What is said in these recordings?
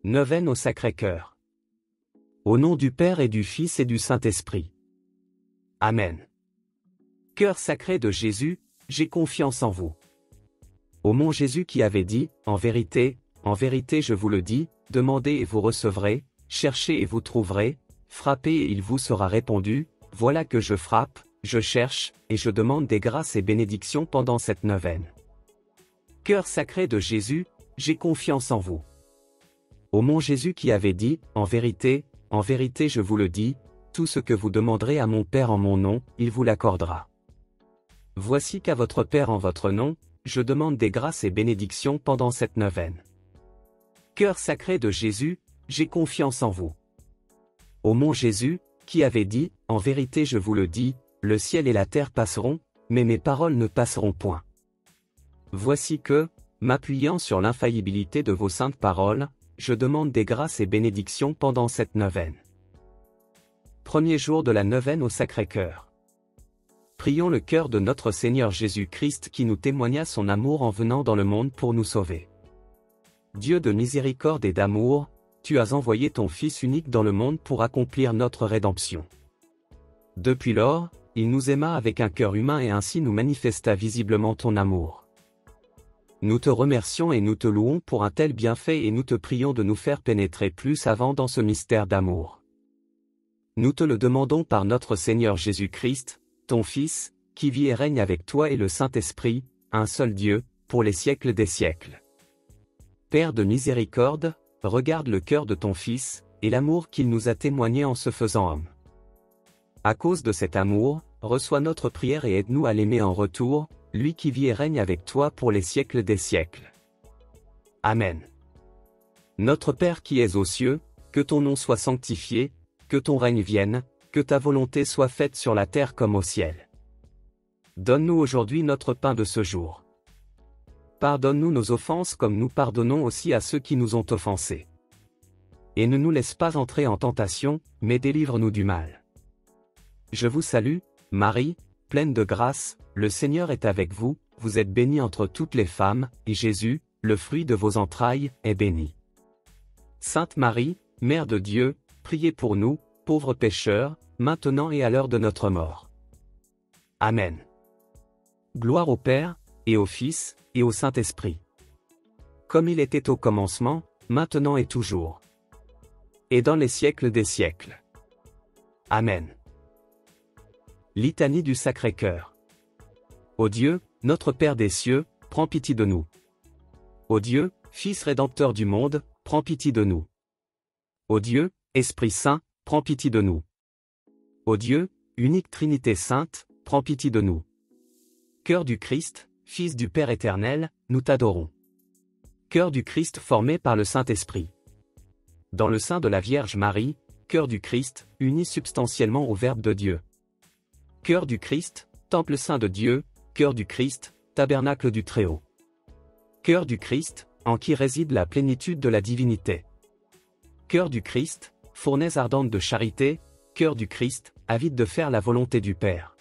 Neuvaine au Sacré-Cœur. Au nom du Père et du Fils et du Saint-Esprit. Amen. Cœur sacré de Jésus, j'ai confiance en vous. Ô mon Jésus qui avait dit, en vérité je vous le dis, demandez et vous recevrez, cherchez et vous trouverez, frappez et il vous sera répondu, voilà que je frappe, je cherche, et je demande des grâces et bénédictions pendant cette neuvaine. Cœur sacré de Jésus, j'ai confiance en vous. Ô mon Jésus qui avait dit, en vérité je vous le dis, tout ce que vous demanderez à mon Père en mon nom, il vous l'accordera. Voici qu'à votre Père en votre nom, je demande des grâces et bénédictions pendant cette neuvaine. Cœur sacré de Jésus, j'ai confiance en vous. Ô mon Jésus, qui avait dit, en vérité je vous le dis, le ciel et la terre passeront, mais mes paroles ne passeront point. Voici que, m'appuyant sur l'infaillibilité de vos saintes paroles, je demande des grâces et bénédictions pendant cette neuvaine. Premier jour de la neuvaine au Sacré-Cœur. Prions le cœur de notre Seigneur Jésus-Christ qui nous témoigna son amour en venant dans le monde pour nous sauver. Dieu de miséricorde et d'amour, tu as envoyé ton Fils unique dans le monde pour accomplir notre rédemption. Depuis lors, il nous aima avec un cœur humain et ainsi nous manifesta visiblement ton amour. Nous te remercions et nous te louons pour un tel bienfait et nous te prions de nous faire pénétrer plus avant dans ce mystère d'amour. Nous te le demandons par notre Seigneur Jésus-Christ, ton Fils, qui vit et règne avec toi et le Saint-Esprit, un seul Dieu, pour les siècles des siècles. Père de miséricorde, regarde le cœur de ton Fils, et l'amour qu'il nous a témoigné en se faisant homme. À cause de cet amour, reçois notre prière et aide-nous à l'aimer en retour, lui qui vit et règne avec toi pour les siècles des siècles. Amen. Notre Père qui es aux cieux, que ton nom soit sanctifié, que ton règne vienne, que ta volonté soit faite sur la terre comme au ciel. Donne-nous aujourd'hui notre pain de ce jour. Pardonne-nous nos offenses comme nous pardonnons aussi à ceux qui nous ont offensés. Et ne nous laisse pas entrer en tentation, mais délivre-nous du mal. Je vous salue, Marie, pleine de grâce, le Seigneur est avec vous, vous êtes bénie entre toutes les femmes, et Jésus, le fruit de vos entrailles, est béni. Sainte Marie, Mère de Dieu, priez pour nous, pauvres pécheurs, maintenant et à l'heure de notre mort. Amen. Gloire au Père, et au Fils, et au Saint-Esprit. Comme il était au commencement, maintenant et toujours. Et dans les siècles des siècles. Amen. Litanie du Sacré-Cœur. Ô Dieu, notre Père des cieux, prends pitié de nous. Ô Dieu, Fils rédempteur du monde, prends pitié de nous. Ô Dieu, Esprit Saint, prends pitié de nous. Ô Dieu, unique Trinité sainte, prends pitié de nous. Cœur du Christ, Fils du Père éternel, nous t'adorons. Cœur du Christ formé par le Saint-Esprit. Dans le sein de la Vierge Marie, cœur du Christ, uni substantiellement au Verbe de Dieu. Cœur du Christ, Temple saint de Dieu, cœur du Christ, tabernacle du Très-Haut. Cœur du Christ, en qui réside la plénitude de la divinité. Cœur du Christ, fournaise ardente de charité, cœur du Christ, avide de faire la volonté du Père.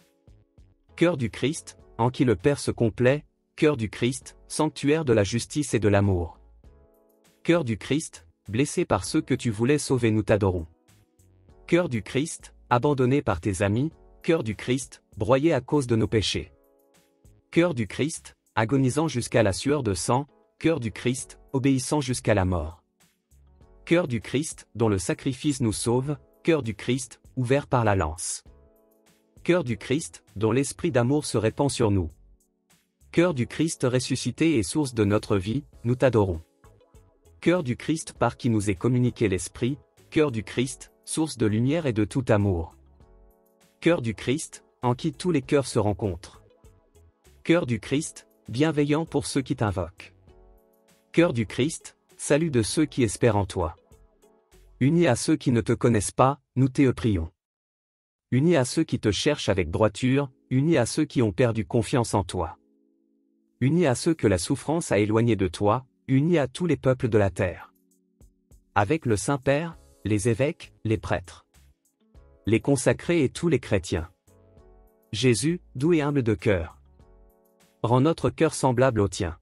Cœur du Christ, en qui le Père se complaît, cœur du Christ, sanctuaire de la justice et de l'amour. Cœur du Christ, blessé par ceux que tu voulais sauver, nous t'adorons. Cœur du Christ, abandonné par tes amis, cœur du Christ, broyé à cause de nos péchés. Cœur du Christ, agonisant jusqu'à la sueur de sang, cœur du Christ, obéissant jusqu'à la mort. Cœur du Christ, dont le sacrifice nous sauve, cœur du Christ, ouvert par la lance. Cœur du Christ, dont l'esprit d'amour se répand sur nous. Cœur du Christ ressuscité et source de notre vie, nous t'adorons. Cœur du Christ par qui nous est communiqué l'Esprit, cœur du Christ, source de lumière et de tout amour. Cœur du Christ, en qui tous les cœurs se rencontrent. Cœur du Christ, bienveillant pour ceux qui t'invoquent. Cœur du Christ, salut de ceux qui espèrent en toi. Uni à ceux qui ne te connaissent pas, nous te prions. Uni à ceux qui te cherchent avec droiture, uni à ceux qui ont perdu confiance en toi. Uni à ceux que la souffrance a éloignés de toi, uni à tous les peuples de la terre. Avec le Saint-Père, les évêques, les prêtres, les consacrés et tous les chrétiens. Jésus, doux et humble de cœur, rends notre cœur semblable au tien.